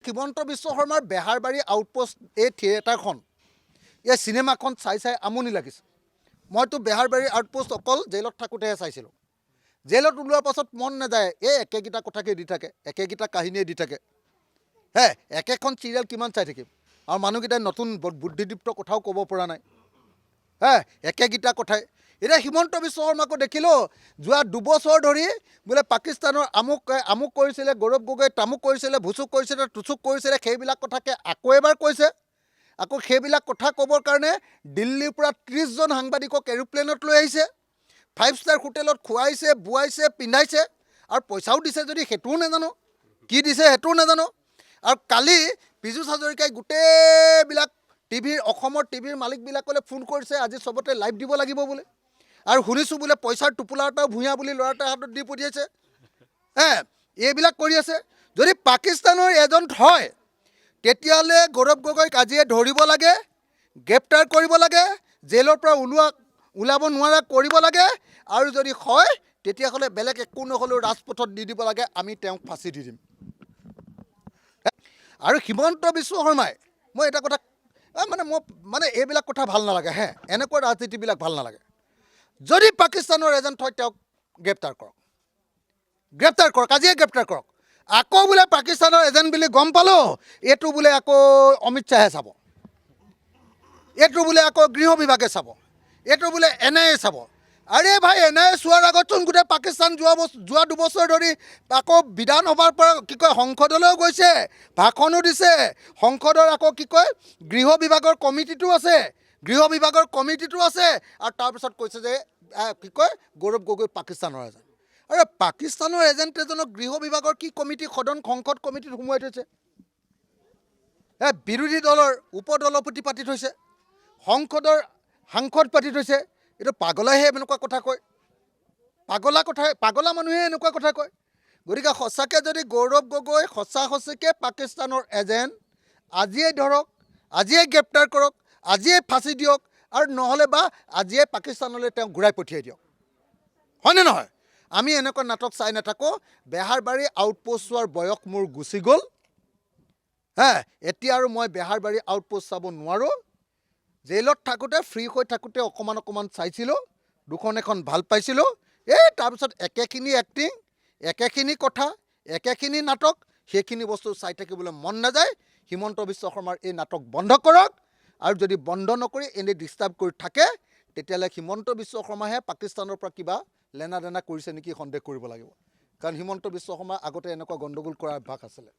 হিমন্ত বিশ্ব শৰ্মাৰ বেহাৰবাৰী আউটপোষ্ট এই থিয়েটাৰখন এই চিনেমাখন চাই আমনি লাগিছে। মইতো বেহাৰবাৰী আউটপোষ্ট অকল জেলত থাকোঁতেহে চাইছিলোঁ। জেলত ওলোৱাৰ পাছত মন নাযায়, এই একেকেইটা কথাকে দি থাকে, একেকেইটা কাহিনীয়ে দি থাকে। একেখন চিৰিয়েল কিমান চাই থাকিম, আৰু মানুহকেইটাই নতুন বুদ্ধিদীপ্ত কথাও ক'ব পৰা নাই। একেকেইটা কথাই। এতিয়া হিমন্ত বিশ্ব শৰ্মাকো দেখিলোঁ যোৱা 2 বছৰ ধৰি বোলে পাকিস্তানৰ আমুক কৰিছিলে, গৌৰৱ গগৈ তামুক কৰিছিলে, ভুচুক কৰিছিলে, টুচুক কৰিছিলে, সেইবিলাক কথাকে আকৌ এবাৰ কৈছে। আকৌ সেইবিলাক কথা ক'বৰ কাৰণে দিল্লীৰ পৰা 30 জন সাংবাদিকক এৰোপ্লেনত লৈ আহিছে, 5 ষ্টাৰ হোটেলত খুৱাইছে, বুৱাইছে, পিন্ধাইছে, আৰু পইচাও দিছে যদি সেইটোও নাজানো, কি দিছে সেইটোও নাজানো। আৰু কালি পীযুষ হাজৰিকাই গোটেইবিলাক অসমৰ টিভিৰ মালিকবিলাকলৈ ফোন কৰিছে, আজি চবতে লাইভ দিব লাগিব বোলে। আৰু শুনিছোঁ বোলে পইচাৰ টোপোলা এটাও ভূঞা বুলি ল'ৰা এটাৰ হাতত দি পঠিয়াইছে। এইবিলাক কৰি আছে। যদি পাকিস্তানৰ এজেণ্ট হয় তেতিয়াহ'লে গৌৰৱ গগৈক আজিয়ে ধৰিব লাগে, গ্ৰেপ্তাৰ কৰিব লাগে, জেলৰ পৰা ওলাব নোৱাৰা কৰিব লাগে, আৰু যদি হয় তেতিয়াহ'লে বেলেগ একো নহ'লেও ৰাজপথত দি দিব লাগে, আমি তেওঁক ফাঁচি দি দিম। আৰু হিমন্ত বিশ্ব শৰ্মাই, মই এটা কথা মই এইবিলাক কথা ভাল নালাগে। এনেকুৱা ৰাজনীতিবিলাক ভাল নালাগে। যদি পাকিস্তানৰ এজেণ্ট হয় তেওঁক গ্ৰেপ্তাৰ কৰক, আজিয়ে গ্ৰেপ্তাৰ কৰক। আকৌ বোলে পাকিস্তানৰ এজেণ্ট বুলি গম পালোঁ, এইটো বোলে আকৌ অমিত শ্বাহে চাব, এইটো বোলে আকৌ গৃহ বিভাগে চাব, এইটো বোলে NIA চাব। আৰে ভাই, NIA চোৱাৰ আগতচোন গোটেই পাকিস্তান যোৱা 2 বছৰ ধৰি আকৌ বিধানসভাৰ পৰা সংসদলৈও গৈছে, ভাষণো দিছে। সংসদৰ আকৌ গৃহ বিভাগৰ কমিটিটো আছে, আৰু তাৰপিছত কৈছে যে গৌৰৱ গগৈ পাকিস্তানৰ এজেণ্ট। আৰে পাকিস্তানৰ এজেণ্ট এজনক গৃহ বিভাগৰ কি কমিটি, সংসদ কমিটিত সোমোৱাই থৈছে। বিৰোধী দলৰ উপদলপতি পাতি থৈছে, সংসদৰ সাংসদ পাতি থৈছে। এইটো পাগলাইহে এনেকুৱা কথা কয়, পাগলা মানুহে এনেকুৱা কথা কয়। গতিকে সঁচাকৈ যদি গৌৰৱ গগৈ সঁচাকৈ পাকিস্তানৰ এজেণ্ট, আজিয়ে ধৰক, আজিয়ে গ্ৰেপ্তাৰ কৰক, আজিয়ে ফাঁচি দিয়ক, আৰু নহ'লে বা আজিয়ে পাকিস্তানলৈ তেওঁক ঘূৰাই পঠিয়াই দিয়ক। হয়নে নহয়? আমি এনেকুৱা নাটক চাই নাথাকোঁ। বেহাৰবাৰী আউটপোষ্ট চোৱাৰ বয়স মোৰ গুচি গ'ল। এতিয়া আৰু মই বেহাৰবাৰী আউটপোষ্ট চাব নোৱাৰোঁ। জেলত থাকোঁতে, ফ্ৰী হৈ থাকোঁতে অকণমান চাইছিলোঁ, 2খন ভাল পাইছিলোঁ। তাৰপিছত একেখিনি এক্টিং, একেখিনি কথা, একেখিনি নাটক, সেইখিনি বস্তু চাই থাকিবলৈ মন নাযায়। হিমন্ত বিশ্ব শৰ্মাৰ এই নাটক বন্ধ কৰক, আৰু যদি বন্ধ নকৰি এনেই ডিষ্টাৰ্ব কৰি থাকে তেতিয়াহ'লে হিমন্ত বিশ্ব শৰ্মাহে পাকিস্তানৰ পৰা কিবা লেনা দেনা কৰিছে নেকি সন্দেহ কৰিব লাগিব। কাৰণ হিমন্ত বিশ্ব শৰ্মা আগতে এনেকুৱা গণ্ডগোল কৰাৰ অভ্যাস আছিলে।